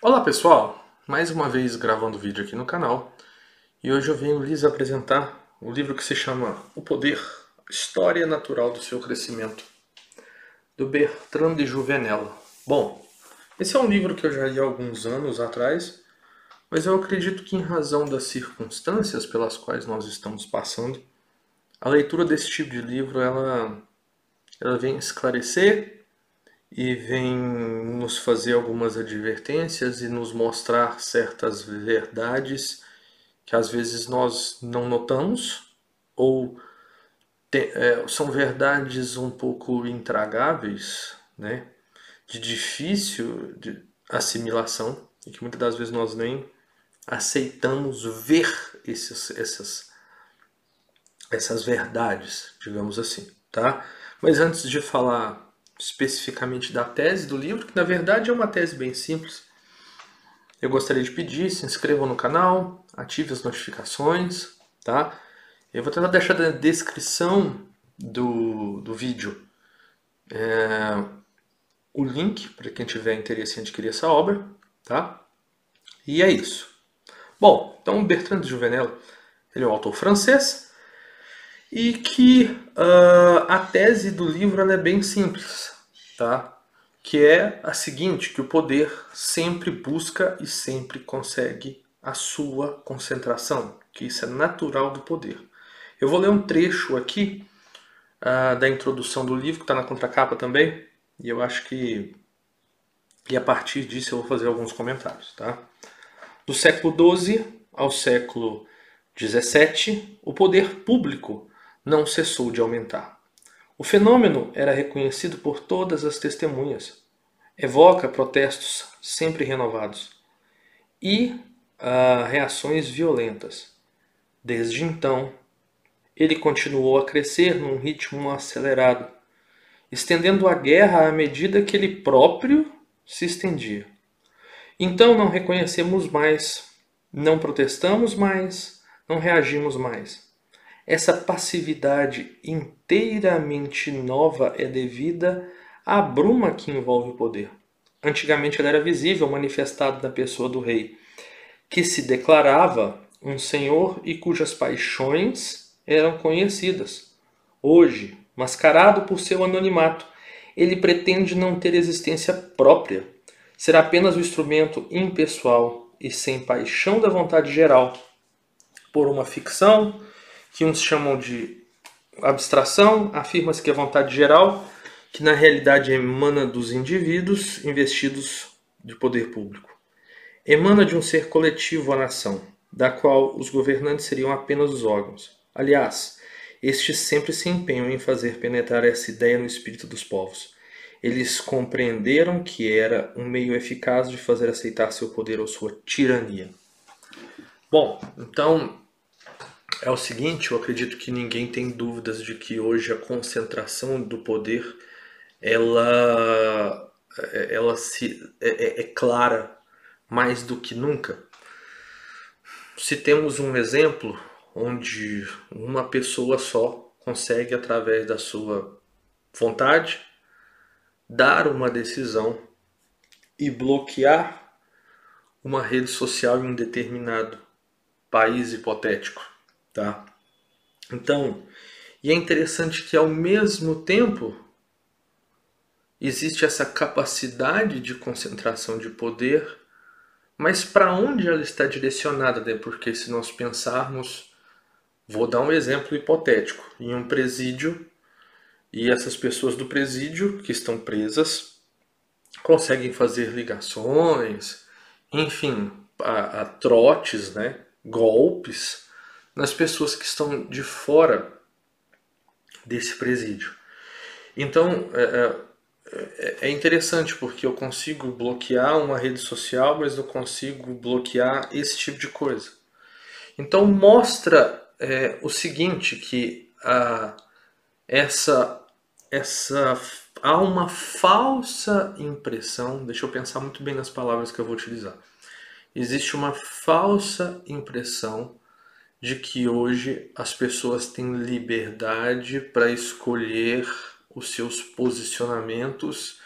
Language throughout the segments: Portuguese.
Olá pessoal, mais uma vez gravando vídeo aqui no canal e hoje eu venho lhes apresentar o livro que se chama O Poder, História Natural do Seu Crescimento, do Bertrand de Juvenel. Bom, esse é um livro que eu já li há alguns anos atrás, mas eu acredito que em razão das circunstâncias pelas quais nós estamos passando, a leitura desse tipo de livro ela vem esclarecer e vem nos fazer algumas advertências e nos mostrar certas verdades que às vezes nós não notamos ou são verdades um pouco intragáveis, né, de difícil de assimilação e que muitas das vezes nós nem aceitamos ver essas verdades, digamos assim, tá? Mas antes de falar especificamente da tese do livro, que na verdade é uma tese bem simples, eu gostaria de pedir, se inscrevam no canal, ative as notificações, tá? Eu vou tentar deixar na descrição do vídeo o link para quem tiver interesse em adquirir essa obra, tá? E é isso. Bom, então Bertrand de Juvenel, ele é um autor francês e que a tese do livro ela é bem simples, tá? Que é a seguinte, que o poder sempre busca e sempre consegue a sua concentração, que isso é natural do poder. Eu vou ler um trecho aqui da introdução do livro, que está na contracapa também, e eu acho que e a partir disso eu vou fazer alguns comentários. Tá? Do século XII ao século XVII, o poder público não cessou de aumentar. O fenômeno era reconhecido por todas as testemunhas. Evoca protestos sempre renovados e reações violentas. Desde então, ele continuou a crescer num ritmo acelerado, estendendo a guerra à medida que ele próprio se estendia. Então não reconhecemos mais, não protestamos mais, não reagimos mais. Essa passividade inteiramente nova é devida à bruma que envolve o poder. Antigamente ela era visível, manifestada na pessoa do rei, que se declarava um senhor e cujas paixões eram conhecidas. Hoje, mascarado por seu anonimato, ele pretende não ter existência própria. Será apenas o instrumento impessoal e sem paixão da vontade geral, por uma ficção que uns chamam de abstração, afirma-se que a vontade geral, que na realidade emana dos indivíduos investidos de poder público. Emana de um ser coletivo a nação, da qual os governantes seriam apenas os órgãos. Aliás, estes sempre se empenham em fazer penetrar essa ideia no espírito dos povos. Eles compreenderam que era um meio eficaz de fazer aceitar seu poder ou sua tirania. Bom, então é o seguinte, eu acredito que ninguém tem dúvidas de que hoje a concentração do poder ela é clara mais do que nunca. Se temos um exemplo onde uma pessoa só consegue, através da sua vontade, dar uma decisão e bloquear uma rede social em um determinado país hipotético, tá? Então, e é interessante que ao mesmo tempo existe essa capacidade de concentração de poder, mas para onde ela está direcionada, né? Porque se nós pensarmos, vou dar um exemplo hipotético, em um presídio, e essas pessoas do presídio que estão presas conseguem fazer ligações, enfim, a trotes, né? Golpes nas pessoas que estão de fora desse presídio. Então é interessante porque eu consigo bloquear uma rede social, mas não consigo bloquear esse tipo de coisa. Então mostra o seguinte, que essa, essa há uma falsa impressão, deixa eu pensar muito bem nas palavras que eu vou utilizar. Existe uma falsa impressão de que hoje as pessoas têm liberdade para escolher os seus posicionamentos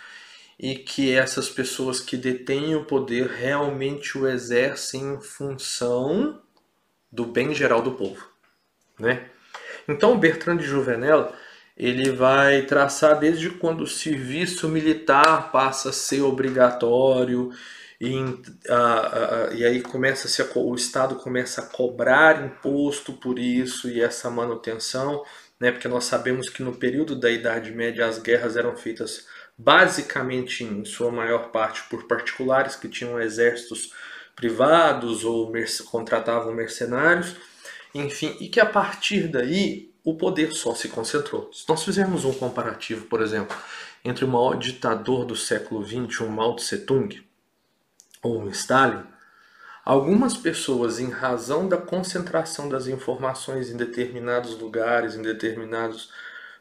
e que essas pessoas que detêm o poder realmente o exercem em função do bem geral do povo, né? Então, o Bertrand de Juvenel, ele vai traçar desde quando o serviço militar passa a ser obrigatório e aí o Estado começa a cobrar imposto por isso e essa manutenção, né? Porque nós sabemos que no período da Idade Média as guerras eram feitas basicamente, em sua maior parte, por particulares que tinham exércitos privados ou contratavam mercenários. Enfim, e que a partir daí o poder só se concentrou. Se nós fizermos um comparativo, por exemplo, entre o maior ditador do século XX, um Mao Tse Tung, ou um Stalin, algumas pessoas, em razão da concentração das informações em determinados lugares, em determinados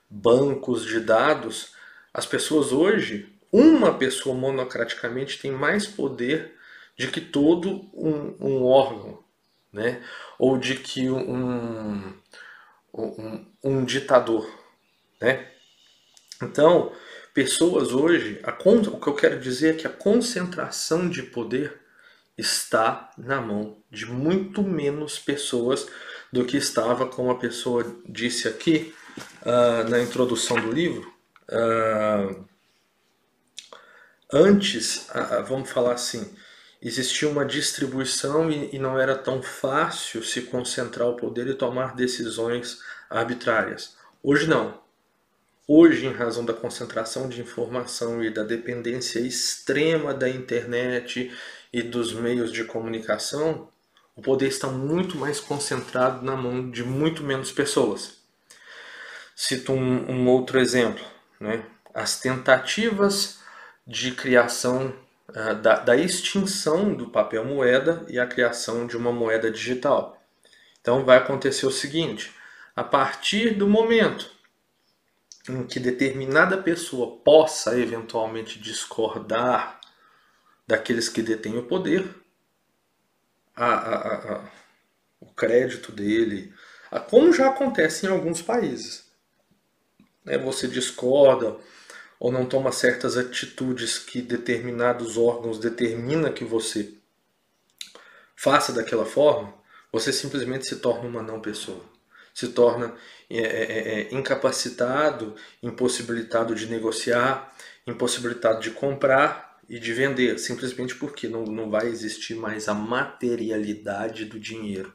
bancos de dados, as pessoas hoje, uma pessoa monocraticamente tem mais poder de que todo um órgão, né? Ou de que um ditador, né? Então, pessoas hoje, o que eu quero dizer é que a concentração de poder está na mão de muito menos pessoas do que estava, como a pessoa disse aqui na introdução do livro. Antes, vamos falar assim, existia uma distribuição e não era tão fácil se concentrar o poder e tomar decisões arbitrárias. Hoje não. Hoje, em razão da concentração de informação e da dependência extrema da internet e dos meios de comunicação, o poder está muito mais concentrado na mão de muito menos pessoas. Cito um outro exemplo, né? As tentativas de criação da extinção do papel moeda e a criação de uma moeda digital. Então vai acontecer o seguinte: a partir do momento em que determinada pessoa possa eventualmente discordar daqueles que detêm o poder, o crédito dele, como já acontece em alguns países, né? Você discorda ou não toma certas atitudes que determinados órgãos determinam que você faça daquela forma, você simplesmente se torna uma não pessoa. Se torna incapacitado, impossibilitado de negociar, impossibilitado de comprar e de vender, simplesmente porque não vai existir mais a materialidade do dinheiro.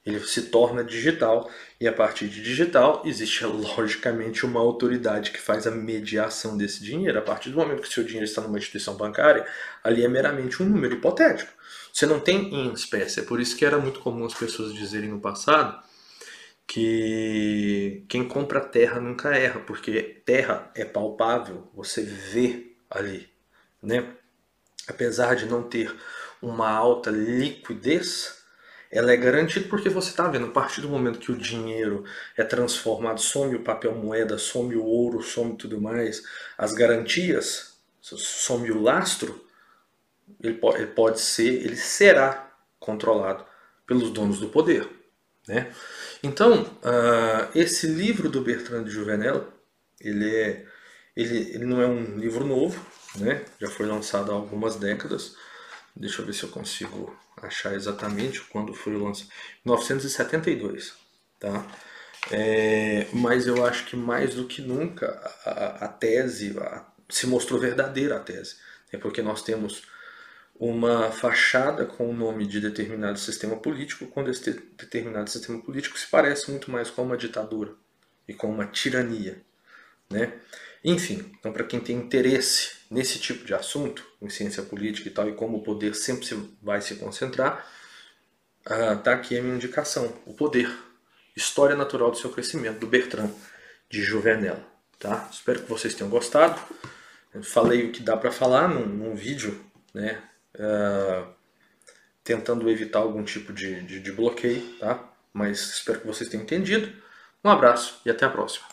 Ele se torna digital e a partir de digital existe logicamente uma autoridade que faz a mediação desse dinheiro. A partir do momento que o seu dinheiro está numa instituição bancária, ali é meramente um número hipotético. Você não tem em espécie. É por isso que era muito comum as pessoas dizerem no passado que quem compra terra nunca erra, porque terra é palpável, você vê ali, né? Apesar de não ter uma alta liquidez, ela é garantida porque você está vendo, a partir do momento que o dinheiro é transformado, some o papel moeda, some o ouro, some tudo mais, as garantias, some o lastro, ele será controlado pelos donos do poder, né? Então, esse livro do Bertrand de Juvenel, ele não é um livro novo, né? Já foi lançado há algumas décadas. Deixa eu ver se eu consigo achar exatamente quando foi lançado. 1972, tá? Mas eu acho que mais do que nunca a tese se mostrou verdadeira, a tese. É porque nós temos uma fachada com o nome de determinado sistema político, quando esse determinado sistema político se parece muito mais com uma ditadura e com uma tirania, né? Enfim, então para quem tem interesse nesse tipo de assunto, em ciência política e tal, e como o poder sempre vai se concentrar, tá aqui a minha indicação, O Poder, História Natural do Seu Crescimento, do Bertrand de Juvenel. Tá? Espero que vocês tenham gostado. Eu falei o que dá para falar num vídeo, né? Tentando evitar algum tipo de bloqueio, tá? Mas espero que vocês tenham entendido. Um abraço e até a próxima.